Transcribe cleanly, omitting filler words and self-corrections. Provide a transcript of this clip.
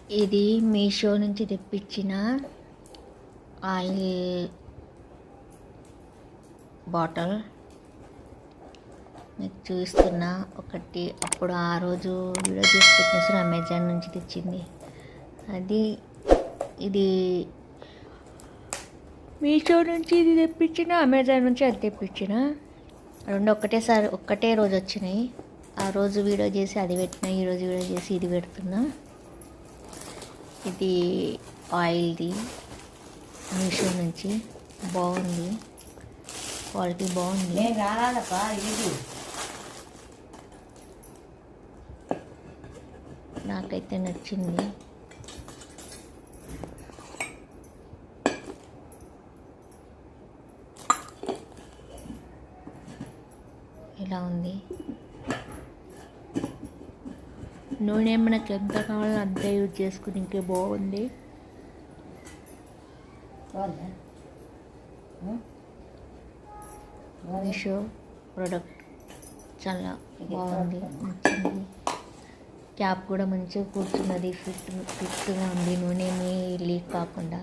ఇది మీషో నుంచి తెప్పించిన ఆయిల్ బాటిల్ మీకు చూస్తున్నా. ఒకటి అప్పుడు ఆ రోజు వీడియో చేసి పెట్టిన అమెజాన్ నుంచి తెచ్చింది అది. ఇది మీషో నుంచి ఇది తెప్పించిన, అమెజాన్ నుంచి అది తెప్పించిన. రెండు ఒక్కటే రోజు వచ్చినాయి. ఆ రోజు వీడియో చేసి అది పెట్టినా, ఈరోజు వీడియో చేసి ఇది పెడుతున్నా. ఇది ఆయిల్ది మీషో నుంచి. బాగుంది, క్వాలిటీ బాగుంది. నాకైతే నచ్చింది. ఇలా ఉంది. నూనె మనకి ఎంత కావాలో అంతే యూజ్ చేసుకుని ఇంకే బాగుంది. మీషో ప్రోడక్ట్ చాలా బాగుంది, నచ్చింది. క్యాప్ కూడా మంచిగా కూర్చున్నది, ఫిట్గా ఉంది. నూనె ఏమీ లీక్ కాకుండా.